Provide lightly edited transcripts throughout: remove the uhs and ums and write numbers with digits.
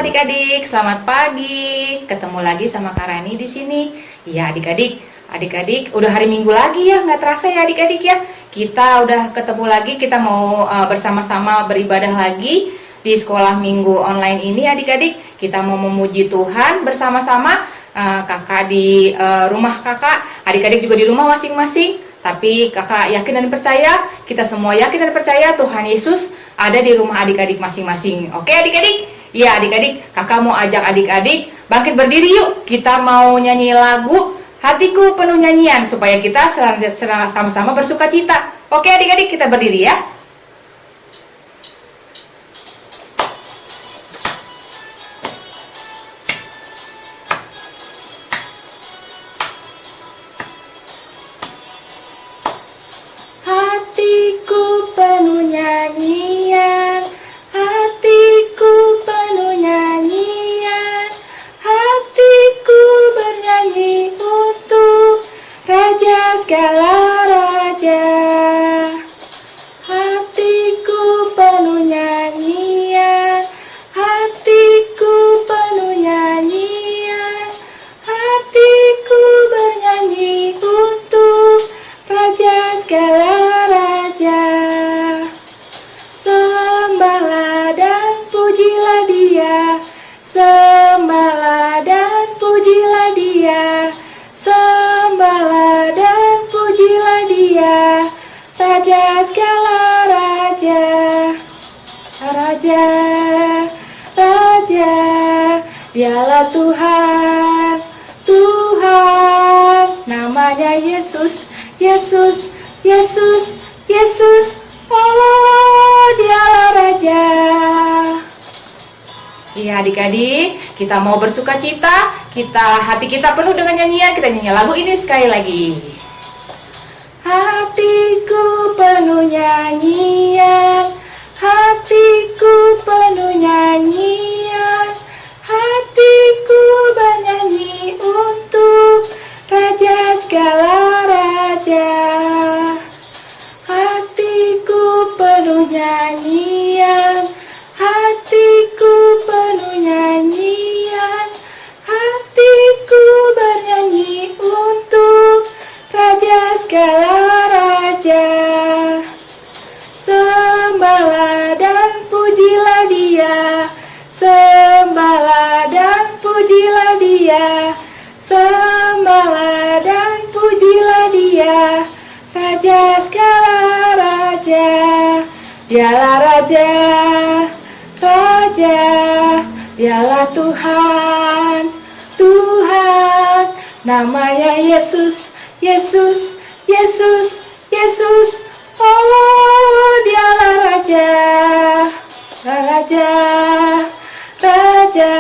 Adik-adik, selamat pagi. Ketemu lagi sama Kak Rani di sini. Iya, adik-adik, udah hari Minggu lagi ya, nggak terasa ya adik-adik ya. Kita udah ketemu lagi, kita mau bersama-sama beribadah lagi di sekolah Minggu online ini adik-adik. Kita mau memuji Tuhan bersama-sama. Kakak di rumah kakak, adik-adik juga di rumah masing-masing. Tapi kakak yakin dan percaya, kita semua yakin dan percaya Tuhan Yesus ada di rumah adik-adik masing-masing. Oke adik-adik? Iya adik-adik, kakak mau ajak adik-adik bangkit berdiri yuk. Kita mau nyanyi lagu Hatiku Penuh Nyanyian supaya kita sama-sama bersuka cita. Oke adik-adik, kita berdiri ya. Hatiku penuh nyanyian, hatiku penuh nyanyian, hatiku bernyanyi untuk Raja segala raja. Hatiku penuh nyanyian, hatiku penuh nyanyian, hatiku bernyanyi untuk Raja segala raja. Sembahlah dan pujilah Dia, sembahlah dan pujilah Dia, sembahlah dan pujilah Dia, Raja segala raja. Raja, Raja, Dialah Tuhan, Tuhan, namanya Yesus, Yesus, Yesus, Yesus, oh Dialah Raja. Iya adik-adik, kita mau bersuka cita, hati kita penuh dengan nyanyian, kita nyanyi lagu ini sekali lagi. Hatiku penuh nyanyian, hatiku penuh nyanyian, hatiku bernyanyi untuk Raja segala raja. Hatiku penuh nyanyian, hatiku penuh nyanyian, hatiku bernyanyi untuk Raja segala raja. Sembahlah dan pujilah Dia, sembahlah dan pujilah Dia, sembahlah dan pujilah Dia, Raja segala raja. Dialah Raja, Raja, Dialah Tuhan, Tuhan, namanya Yesus, Yesus, Yesus, Yesus, oh Dialah Raja, Raja, Raja,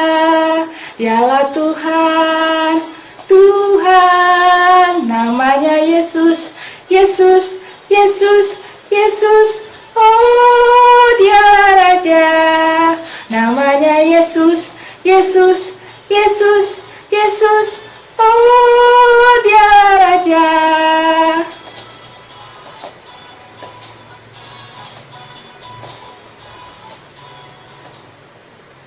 Dialah Tuhan, Tuhan, namanya Yesus, Yesus, Yesus, Yesus, oh Dialah Raja, namanya Yesus, Yesus, Yesus, Yesus, oh Dialah Raja.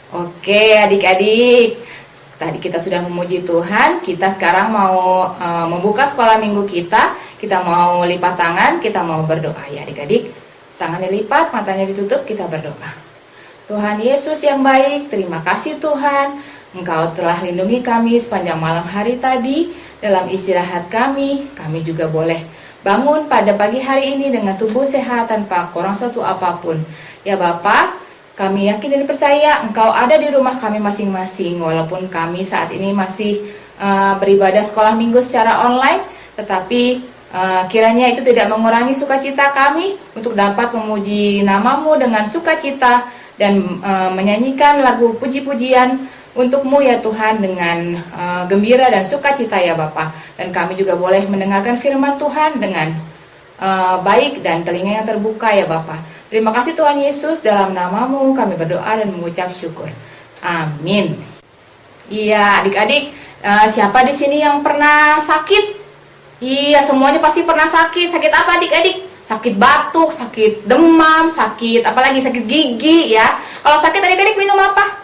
Oke, adik-adik. Tadi kita sudah memuji Tuhan, kita sekarang mau membuka sekolah minggu kita. Kita mau lipat tangan, kita mau berdoa ya adik-adik. Tangannya lipat, matanya ditutup, kita berdoa. Tuhan Yesus yang baik, terima kasih Tuhan. Engkau telah lindungi kami sepanjang malam hari tadi. Dalam istirahat kami juga boleh bangun pada pagi hari ini dengan tubuh sehat tanpa kurang suatu apapun. Ya Bapa, kami yakin dan percaya Engkau ada di rumah kami masing-masing. Walaupun kami saat ini masih beribadah sekolah minggu secara online, tetapi kiranya itu tidak mengurangi sukacita kami untuk dapat memuji nama-Mu dengan sukacita dan menyanyikan lagu puji-pujian untuk-Mu ya Tuhan dengan gembira dan sukacita ya Bapa. Dan kami juga boleh mendengarkan firman Tuhan dengan baik dan telinga yang terbuka ya Bapa. Terima kasih Tuhan Yesus, dalam nama-Mu kami berdoa dan mengucap syukur. Amin. Iya adik-adik, siapa di sini yang pernah sakit? Iya, semuanya pasti pernah sakit. Sakit apa adik-adik? Sakit batuk, sakit demam, sakit apalagi sakit gigi ya. Kalau sakit adik-adik minum apa?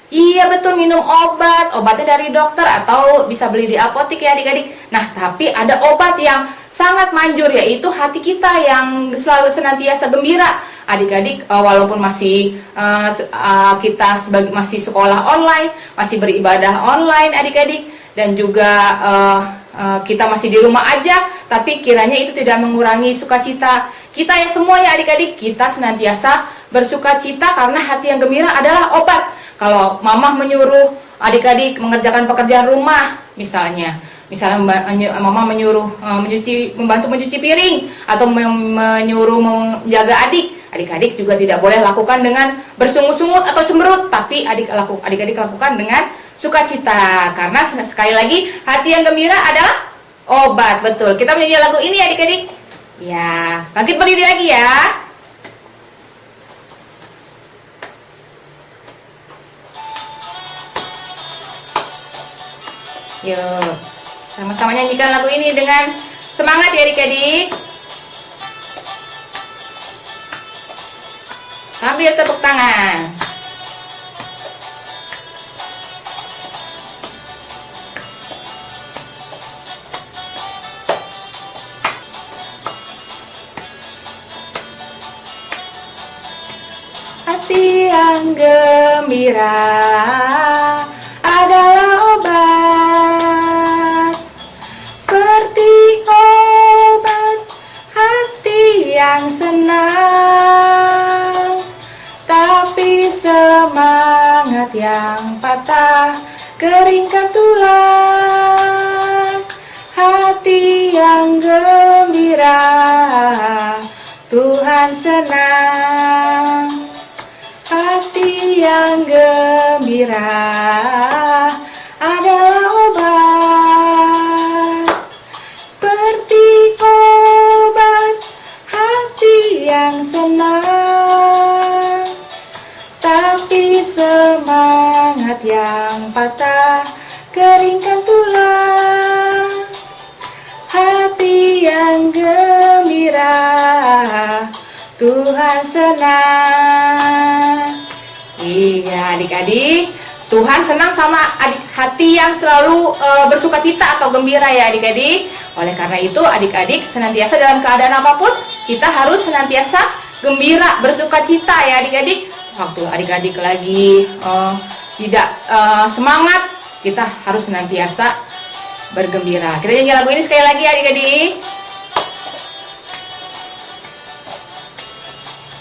Iya betul, minum obatnya dari dokter atau bisa beli di apotek ya adik-adik. Nah tapi ada obat yang sangat manjur, yaitu hati kita yang selalu senantiasa gembira. Adik-adik walaupun masih kita masih sekolah online, masih beribadah online adik-adik, dan juga kita masih di rumah aja, tapi kiranya itu tidak mengurangi sukacita kita ya semua ya adik-adik. Kita senantiasa bersukacita karena hati yang gembira adalah obat. Kalau mama menyuruh adik-adik mengerjakan pekerjaan rumah, misalnya mama menyuruh membantu mencuci piring atau menyuruh menjaga adik-adik juga tidak boleh lakukan dengan bersungut-sungut atau cemberut, tapi adik-adik lakukan dengan sukacita, karena sekali lagi hati yang gembira adalah obat. Betul. Kita menyanyi lagu ini adik-adik. Ya, bangkit berdiri lagi ya. Yuk, sama-sama nyanyikan lagu ini dengan semangat ya adik-adik. Sambil tepuk tangan. Hati yang gembira adalah obat, seperti obat hati yang senang. Tapi semangat yang patah keringkan tulang. Hati yang gembira Tuhan senang. Hati yang gembira adalah obat, seperti obat hati yang senang. Tapi semangat yang patah keringkan tulang. Hati yang gembira Tuhan senang. Iya adik-adik, Tuhan senang sama hati yang selalu bersuka cita atau gembira ya adik-adik. Oleh karena itu adik-adik senantiasa dalam keadaan apapun, kita harus senantiasa gembira, bersuka cita ya adik-adik. Waktu adik-adik lagi tidak semangat, kita harus senantiasa bergembira. Kita nyanyi lagu ini sekali lagi adik-adik.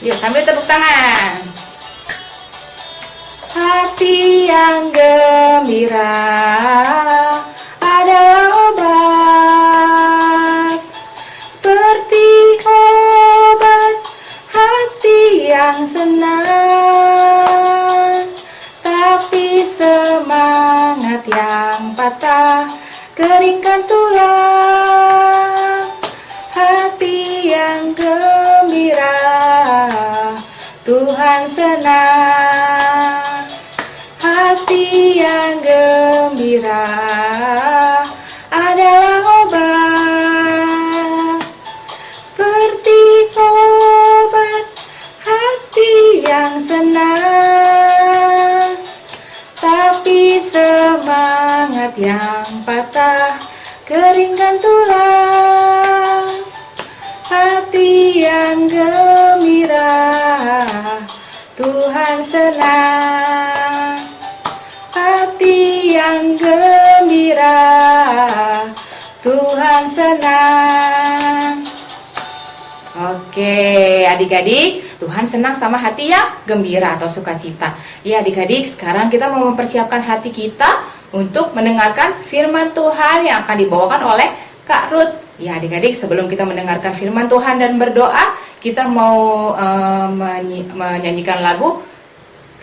Yuk sambil tepuk tangan. Hati yang gembira adalah obat, seperti obat hati yang senang. Tapi semangat yang patah keringkan tulang. Hati yang gembira Tuhan senang. Hati yang gembira adalah obat, seperti obat hati yang senang. yang patah, keringkan tulang, hati yang gembira, Tuhan senang. Hati yang gembira, Tuhan senang. Oke, adik-adik, Tuhan senang sama hati yang gembira atau sukacita. Ya, adik-adik, sekarang kita mau mempersiapkan hati kita untuk mendengarkan firman Tuhan yang akan dibawakan oleh Kak Ruth. Ya, adik-adik, sebelum kita mendengarkan firman Tuhan dan berdoa, kita mau menyanyikan lagu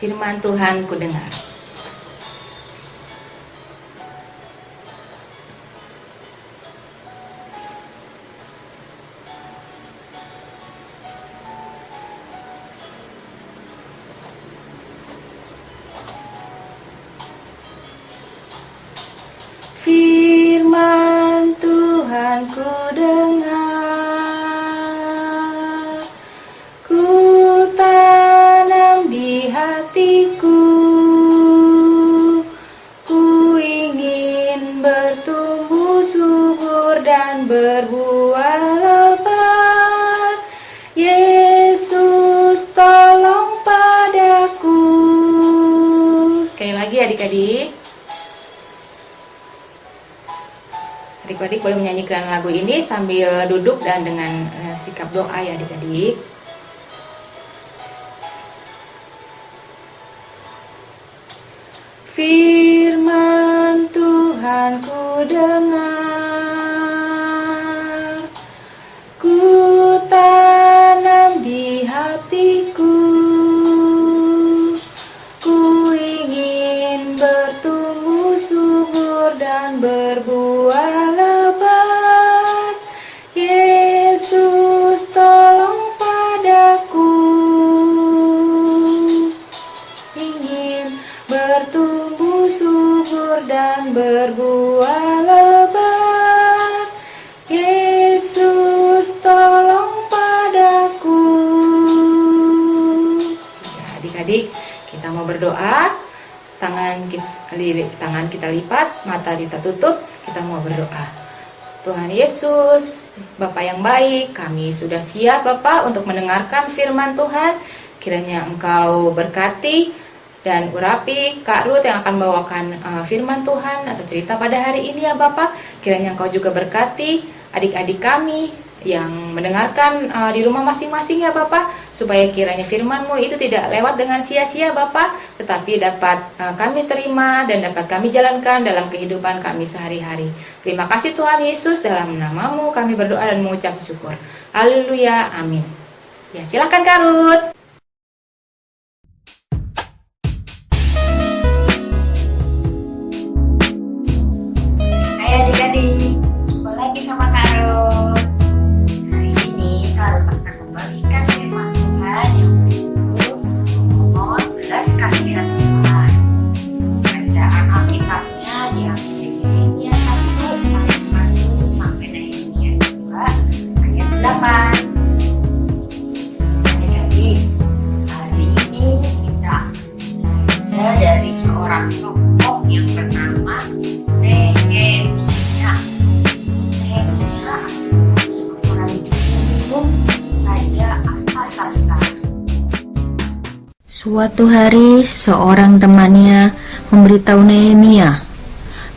Firman Tuhan Ku Dengar. Firman Tuhan ku dengar, ku tanam di hatiku, ku ingin bertumbuh subur dan berbuah lebat. Yesus tolong padaku. Sekali lagi adik-adik. Adik-adik boleh menyanyikan lagu ini sambil duduk dan dengan sikap doa ya adik-adik. Firman Tuhan ku dengar, ku tanam di hatiku, ku ingin bertumbuh subur dan berbuah. Yesus tolong padaku, ingin bertumbuh subur dan berbuah lebat. Yesus tolong padaku. Ya, adik-adik, kita mau berdoa. Tangan kita lipat, mata kita tutup, kita mau berdoa. Tuhan Yesus, Bapa yang baik, kami sudah siap Bapa untuk mendengarkan firman Tuhan. Kiranya Engkau berkati dan urapi Kak Ruth yang akan membawakan firman Tuhan atau cerita pada hari ini ya Bapa. Kiranya Engkau juga berkati adik-adik kami yang mendengarkan di rumah masing-masing ya Bapak, supaya kiranya firman-Mu itu tidak lewat dengan sia-sia Bapak, tetapi dapat kami terima dan dapat kami jalankan dalam kehidupan kami sehari-hari. Terima kasih Tuhan Yesus, dalam nama-Mu kami berdoa dan mengucap syukur. Haleluya, amin. Ya, silakan Kak Ruth. Hai adik-adik, jumpa lagi sama Kak Ruth. Hari ini Kak Ruth akan membagikan firman Tuhan yang berjudul Memohon Belas Kasihan Tuhan. Bacaan Alkitabnya diambil dari Nehemia 1 ayat 1 sampai Nehemia 2 ayat 8. Adik-adik, hari ini kita belajar dari seorang tokoh yang bernama Nehemia. Nehemia seorang juru Raja Artasasta. Suatu hari, seorang temannya memberitahu Nehemia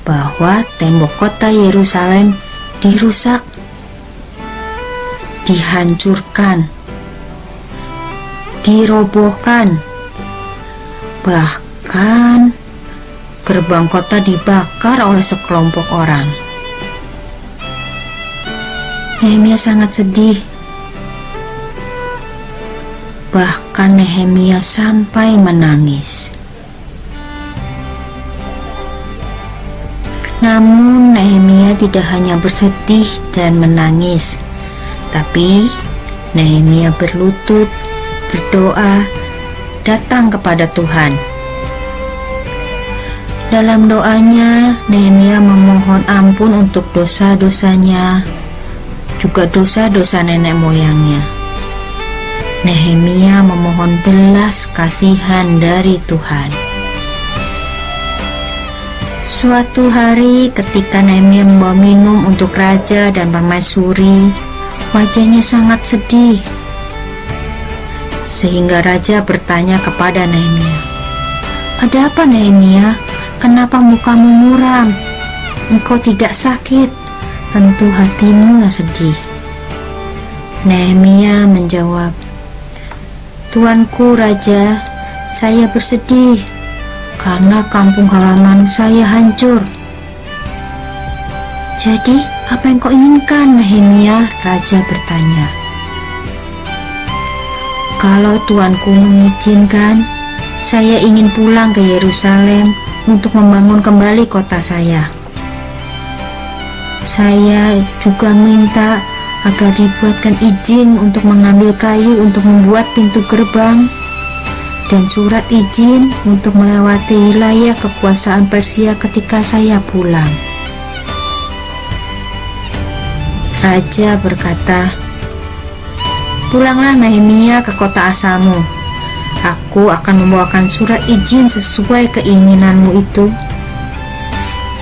bahwa tembok kota Yerusalem dirusak, dihancurkan, dirobohkan, bahkan gerbang kota dibakar oleh sekelompok orang. Nehemia sangat sedih. Bahkan Nehemia sampai menangis. Namun Nehemia tidak hanya bersedih dan menangis, tapi Nehemia berlutut, berdoa, datang kepada Tuhan. Dalam doanya, Nehemia memohon ampun untuk dosa-dosanya, juga dosa-dosa nenek moyangnya. Nehemia memohon belas kasihan dari Tuhan. Suatu hari ketika Nehemia membawa minum untuk raja dan permaisuri, wajahnya sangat sedih. Sehingga raja bertanya kepada Nehemia, "Ada apa Nehemia? Kenapa mukamu muram? Engkau tidak sakit? Tentu hatimu yang sedih." Nehemia menjawab, "Tuanku Raja, saya bersedih karena kampung halaman saya hancur." "Jadi, apa yang kau inginkan, Nehemia?" Raja bertanya. "Kalau tuanku mengizinkan, saya ingin pulang ke Yerusalem untuk membangun kembali kota saya. Saya juga minta agar dibuatkan izin untuk mengambil kayu untuk membuat pintu gerbang dan surat izin untuk melewati wilayah kekuasaan Persia ketika saya pulang." Raja berkata, "Pulanglah Nehemia ke kota asalmu. Aku akan membawakan surat izin sesuai keinginanmu itu.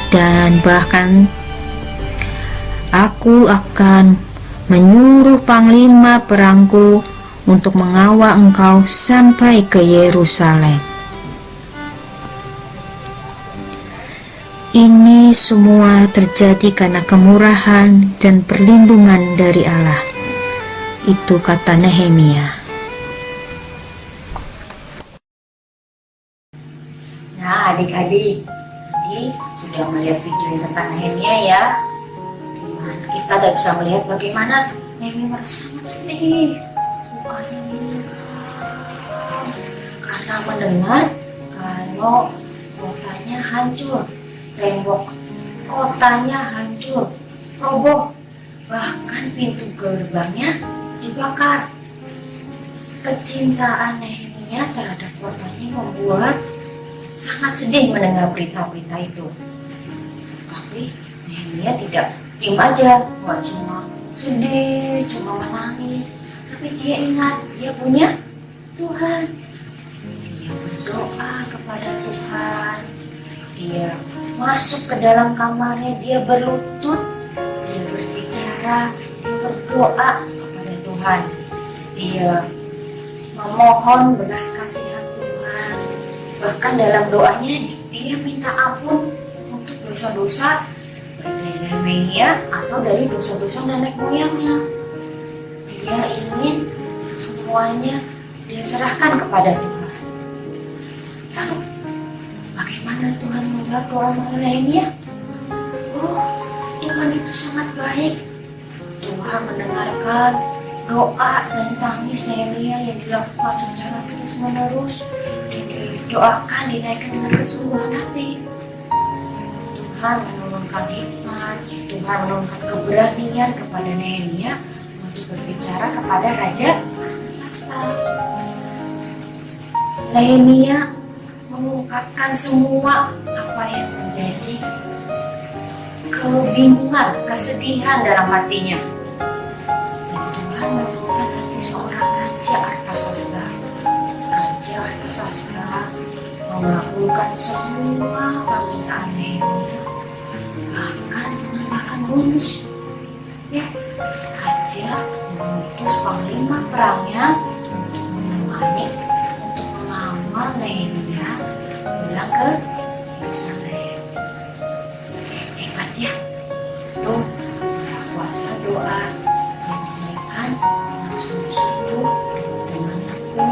Dan bahkan aku akan menyuruh panglima perangku untuk mengawal engkau sampai ke Yerusalem." Ini semua terjadi karena kemurahan dan perlindungan dari Allah. Itu kata Nehemia. Nah, adik-adik, jadi sudah melihat video yang tentang Nehemia ya. Gimana kita udah bisa melihat bagaimana Nehemia merasa sangat sedih. Mukanya karena mendengar kalau kotanya hancur, tembok kotanya hancur, roboh, bahkan pintu gerbangnya dibakar. Kecintaan Nehemia terhadap kotanya membuat sangat sedih mendengar berita-berita itu. Tapi Nehemia tidak diam aja, nggak cuma sedih, cuma menangis, tapi dia ingat dia punya Tuhan. Dia berdoa kepada Tuhan. Dia masuk ke dalam kamarnya, dia berlutut, dia berbicara, dia berdoa kepada Tuhan. Dia memohon belas kasihan Tuhan. Bahkan dalam doanya dia minta ampun untuk dosa-dosa dari Nehemia atau dari dosa-dosa nenek moyangnya. Dia ingin semuanya dia serahkan kepada Tuhan. Lalu bagaimana Tuhan menjawab doa Nehemia? Oh, Tuhan itu sangat baik. Tuhan mendengarkan doa dan tangis Nehemia yang dilakukan secara terus-menerus dan didoakan, dinaikkan dengan kesungguhan hati. Tuhan menurunkan hikmat, Tuhan menurunkan keberanian kepada Nehemia untuk berbicara kepada Raja Artasasta. Nehemia mengungkapkan semua apa yang menjadi kebingungan, kesedihan dalam hatinya. Dan Tuhan menurunkan hati seorang Raja Artasasta. Raja Artasasta mengabulkan semua permintaan Nehemia, bahkan menambahkan bonus. Ya, Raja mengutus panglima perangnya untuk menemani, untuk mengawal Nehemia pulang ke Yerusalem. Hebat ya, itu kuasa doa yang dinaikkan dengan sungguh-sungguh dengan tekun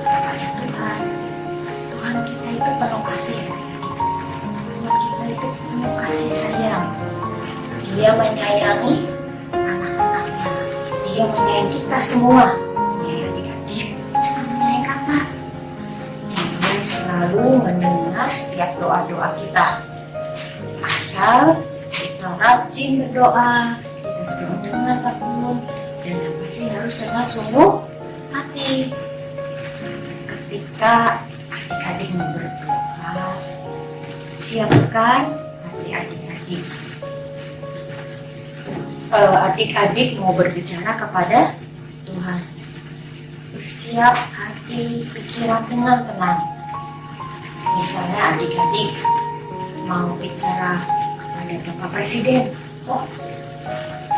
kepada Tuhan. Tuhan kita itu penuh kasih. Tuhan kita itu penuh kasih sayang. Dia menyayangi anak-anaknya. Dia menyayangi kita semua. Ya, adik-adik juga menyayangi kakak. Dia selalu mendengar setiap doa-doa kita. Asal kita rajin berdoa, kita berdoa dengan tekun, dan yang pasti harus dengan sungguh hati. Ketika adik-adik mau berdoa, siapkan hati adik-adik. Adik-adik mau berbicara kepada Tuhan. Bersiap hati, pikiran dengan tenang. Misalnya adik-adik mau bicara kepada Bapak Presiden. Oh,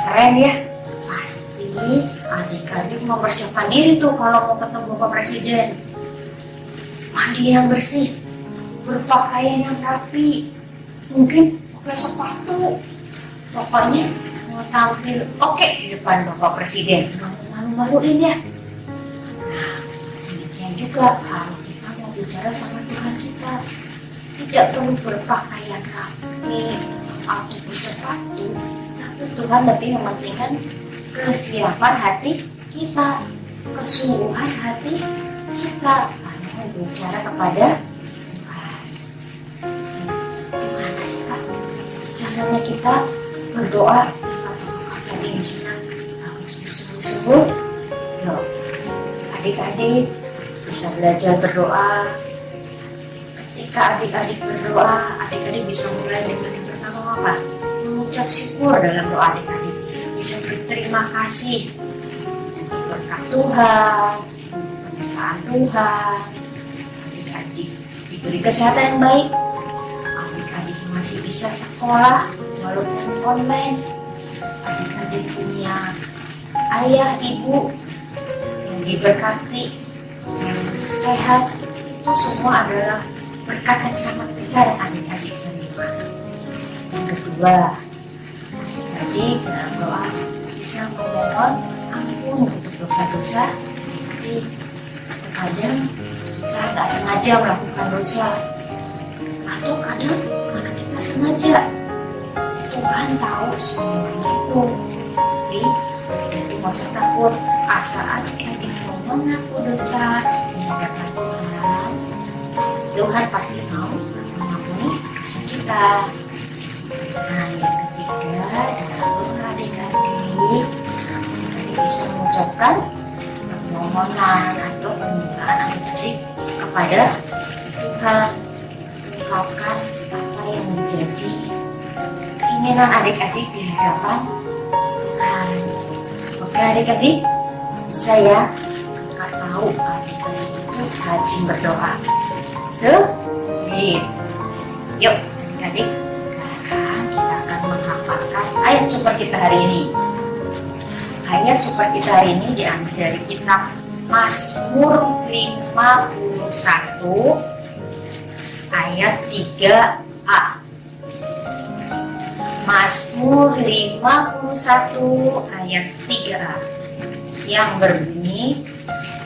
keren ya. Pasti adik-adik mempersiapkan diri tuh kalau mau ketemu Bapak Presiden. Mandi yang bersih, berpakaian yang rapi, mungkin pakai sepatu. Pokoknya mau tampil oke di depan Bapak Presiden. Nggak mau malu-maluin ya. Nah, demikian juga kalau kita mau bicara sama Tuhan kita. Tidak perlu berpakaian rapi atau bersepatu, tapi Tuhan lebih mementingkan kesiapan hati kita, kesungguhan hati kita karena mau bicara kepada Tuhan. Gimana sih Kak? Caranya kita berdoa atau Kak tadi misalnya harus bersungguh-sungguh. Loh, adik-adik bisa belajar berdoa. Ketika adik-adik berdoa, adik-adik bisa mulai dengan yang pertama apa? Mengucap syukur dalam doa adik-adik. Bisa berterima kasih untuk berkat Tuhan, untuk penyertaan Tuhan. Adik-adik diberi kesehatan yang baik. Adik-adik masih bisa sekolah walaupun online. Adik-adik punya ayah, ibu yang diberkati, yang sehat. Itu semua adalah berkat yang sangat besar yang adik-adik terima. Yang kedua, adik-adik dalam doa bisa memohon ampun untuk dosa-dosa. Jadi kadang kita nggak sengaja melakukan dosa, atau kadang karena kita sengaja. Tuhan tahu semuanya itu. Jadi adik-adik nggak usah takut. Asal adik-adik mau mengaku dosa di hadapan Tuhan, Tuhan pasti mau mengampuni dosa kita. Nah, yang ketiga dalam doa adik-adik bisa mengucapkan permohonan atau permintaan adik-adik kepada Tuhan, ungkapkan apa yang menjadi keinginan adik-adik di hadapan Tuhan. Oke adik-adik, bisa ya? Kakak tahu adik-adik itu rajin berdoa. Yuk adik-adik, sekarang kita akan menghafalkan ayat super kita hari ini. Ayat super kita hari ini diambil dari kitab Mazmur 51 ayat 3a. Mazmur 51 ayat 3a yang berbunyi,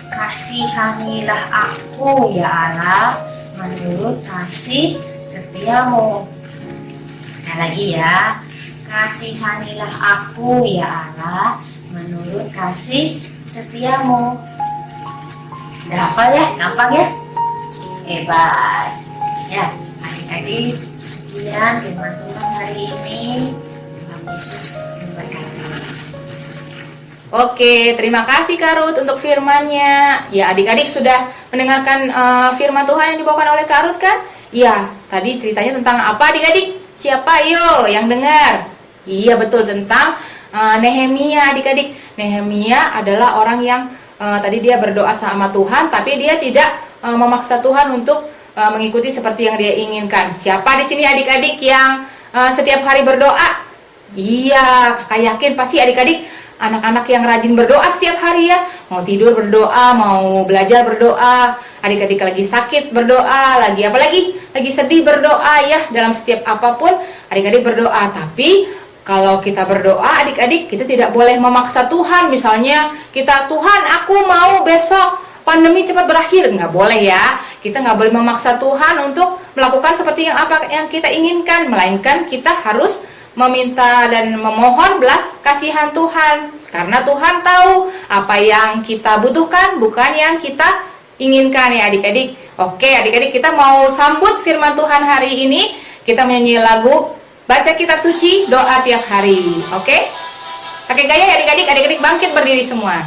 kasihanilah aku ya Allah menurut kasih setiamu. Sekali lagi ya, kasihanilah aku ya Allah menurut kasih setiamu. Udah hafal ya? Gampang ya? Hebat. Ya, adik-adik, sekian firman Tuhan hari ini. Tuhan Yesus memberkati. Oke, terima kasih Kak Ruth untuk firman-Nya. Ya, adik-adik sudah mendengarkan firman Tuhan yang dibawakan oleh Kak Ruth kan? Ya, tadi ceritanya tentang apa adik-adik? Siapa yo yang dengar? Iya, betul, tentang Nehemia adik-adik. Nehemia adalah orang yang tadi dia berdoa sama Tuhan, tapi dia tidak memaksa Tuhan untuk mengikuti seperti yang dia inginkan. Siapa di sini adik-adik yang setiap hari berdoa? Iya, kakak yakin pasti adik-adik anak-anak yang rajin berdoa setiap hari ya. Mau tidur berdoa, mau belajar berdoa, adik-adik lagi sakit berdoa, lagi apa lagi sedih berdoa ya. Dalam setiap apapun adik-adik berdoa. Tapi kalau kita berdoa adik-adik, kita tidak boleh memaksa Tuhan. Misalnya kita, Tuhan aku mau besok pandemi cepat berakhir. Nggak boleh ya. Kita nggak boleh memaksa Tuhan untuk melakukan seperti apa yang kita inginkan. Melainkan kita harus meminta dan memohon belas kasihan Tuhan, karena Tuhan tahu apa yang kita butuhkan, bukan yang kita inginkan ya adik-adik. Oke adik-adik, kita mau sambut firman Tuhan hari ini. Kita menyanyi lagu Baca Kitab Suci, Doa Tiap Hari. Oke, pakai gaya ya adik-adik. Adik-adik bangkit berdiri semua.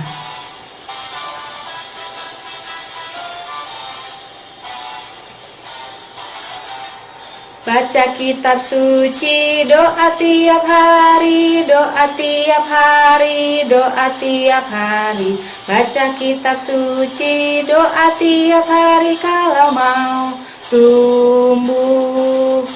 Baca kitab suci, doa tiap hari, doa tiap hari, doa tiap hari. Baca kitab suci, doa tiap hari kalau mau tumbuh.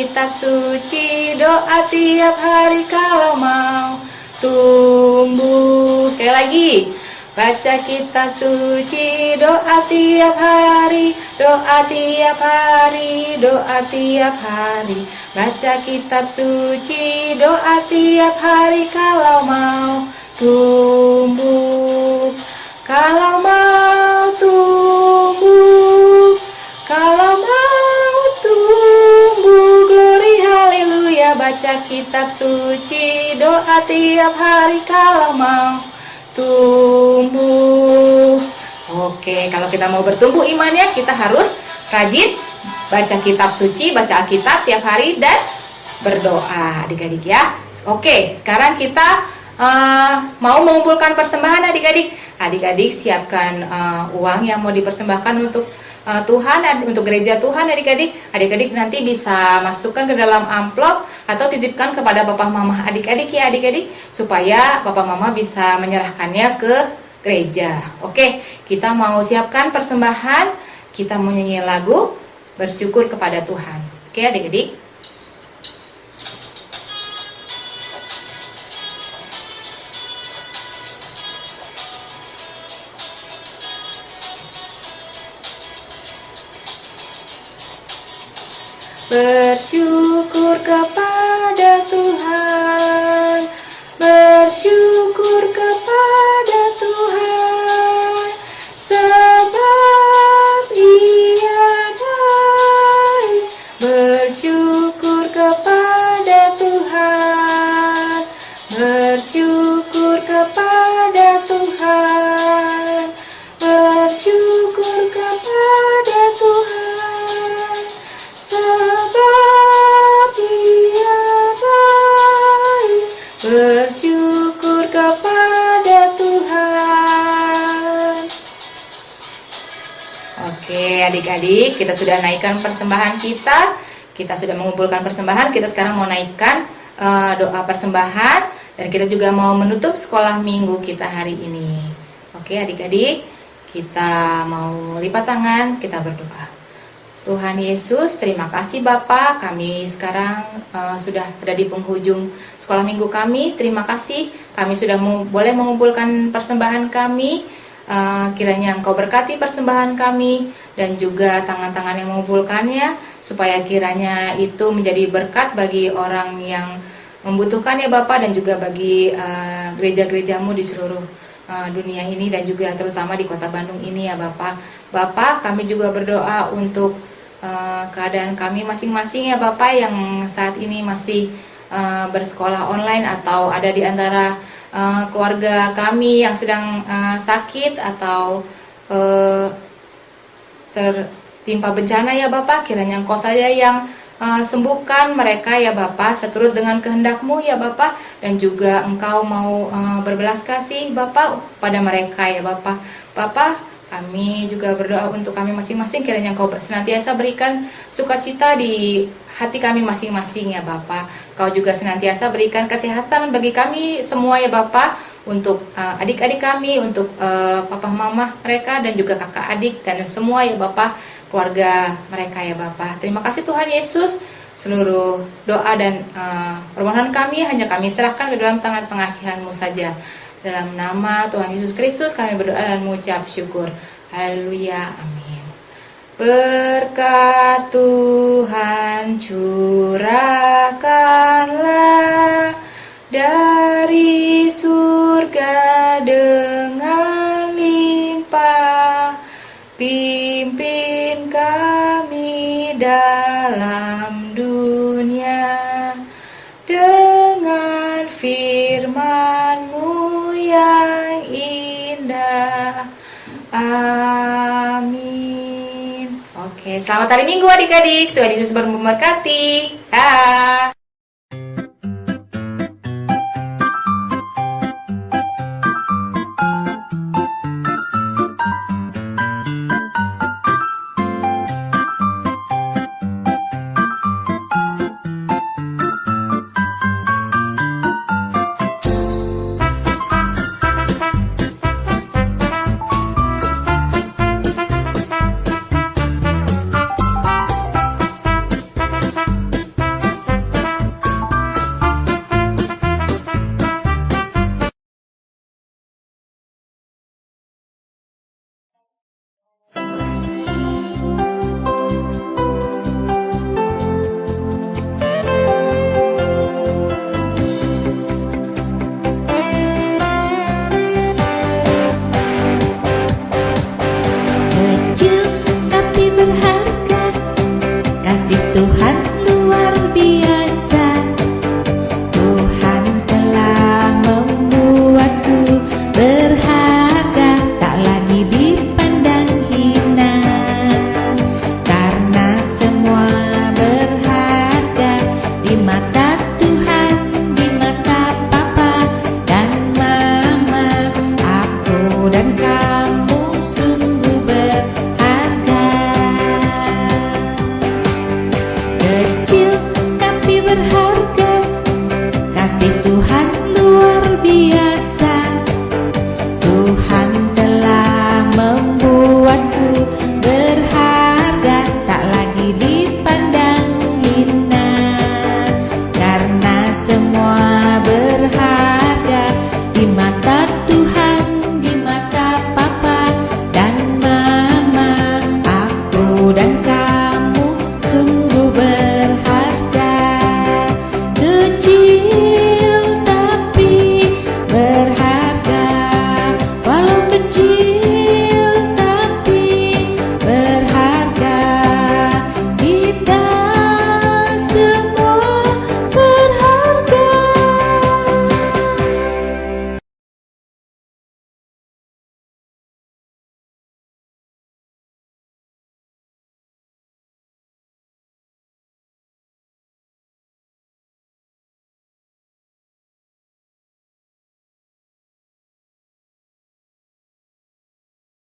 kitab suci, doa tiap hari kalau mau tumbuh. Sekali lagi. Baca kitab suci, doa tiap hari, doa tiap hari, doa tiap hari. Baca kitab suci, doa tiap hari kalau mau tumbuh. Kalau mau tumbuh, kalau mau tumbuh, glory haleluya. Baca kitab suci, doa tiap hari kalau mau tumbuh. Oke, kalau kita mau bertumbuh imannya, kita harus rajin baca kitab suci, baca Alkitab tiap hari dan berdoa, adik-adik ya. Oke, sekarang kita mau mengumpulkan persembahan adik-adik. Adik-adik siapkan uang yang mau dipersembahkan untuk Tuhan, untuk gereja Tuhan adik-adik. Adik-adik nanti bisa masukkan ke dalam amplop atau titipkan kepada Bapak Mama adik-adik ya adik-adik, supaya Bapak Mama bisa menyerahkannya ke gereja. Oke, kita mau siapkan persembahan, kita mau nyanyi lagu bersyukur kepada Tuhan. Oke adik-adik. Bersyukur kepada Tuhan, bersyukur kepada Tuhan, sebab Ia baik. Bersyukur kepada Tuhan, bersyukur kepada Tuhan, bersyukur kepada Tuhan, sebab Ia baik. Bersyukur kepada Tuhan. Oke adik-adik, kita sudah naikkan persembahan kita. Kita sudah mengumpulkan persembahan. Kita sekarang mau naikkan doa persembahan. Dan kita juga mau menutup sekolah minggu kita hari ini. Oke adik-adik, kita mau lipat tangan, kita berdoa. Tuhan Yesus, terima kasih Bapa, kami sekarang sudah berada di penghujung sekolah minggu kami. Terima kasih, kami sudah boleh mengumpulkan persembahan kami. Kiranya Engkau berkati persembahan kami dan juga tangan-tangan yang mengumpulkannya, supaya kiranya itu menjadi berkat bagi orang yang membutuhkan ya Bapak, dan juga bagi gereja-gerejamu di seluruh dunia ini, dan juga terutama di kota Bandung ini ya Bapak. Bapak, kami juga berdoa untuk keadaan kami masing-masing ya Bapak, yang saat ini masih bersekolah online atau ada di antara keluarga kami yang sedang sakit atau tertimpa bencana ya Bapak. Kiranya Engkau saja yang sembuhkan mereka ya Bapak, seturut dengan kehendak-Mu ya Bapak, dan juga Engkau mau berbelas kasih Bapak pada mereka ya Bapak. Bapak, kami juga berdoa untuk kami masing-masing, kiranya Engkau senantiasa berikan sukacita di hati kami masing-masing ya Bapak. Kau juga senantiasa berikan kesehatan bagi kami semua ya Bapak, untuk adik-adik kami, untuk papa mama mereka, dan juga kakak adik dan semua ya Bapak, keluarga mereka ya Bapak. Terima kasih Tuhan Yesus. Seluruh doa dan permohonan kami hanya kami serahkan ke dalam tangan pengasihan-Mu saja. Dalam nama Tuhan Yesus Kristus kami berdoa dan mengucap syukur. Haleluya, amin. Berkat Tuhan curahkanlah dari surga dengan limpah. Pimpin kami dalam dunia dengan firman-Mu yang indah. Amin. Oke, selamat hari Minggu adik-adik. Tuhan Yesus memberkati. Dah. Kasih Tuhan luar biasa.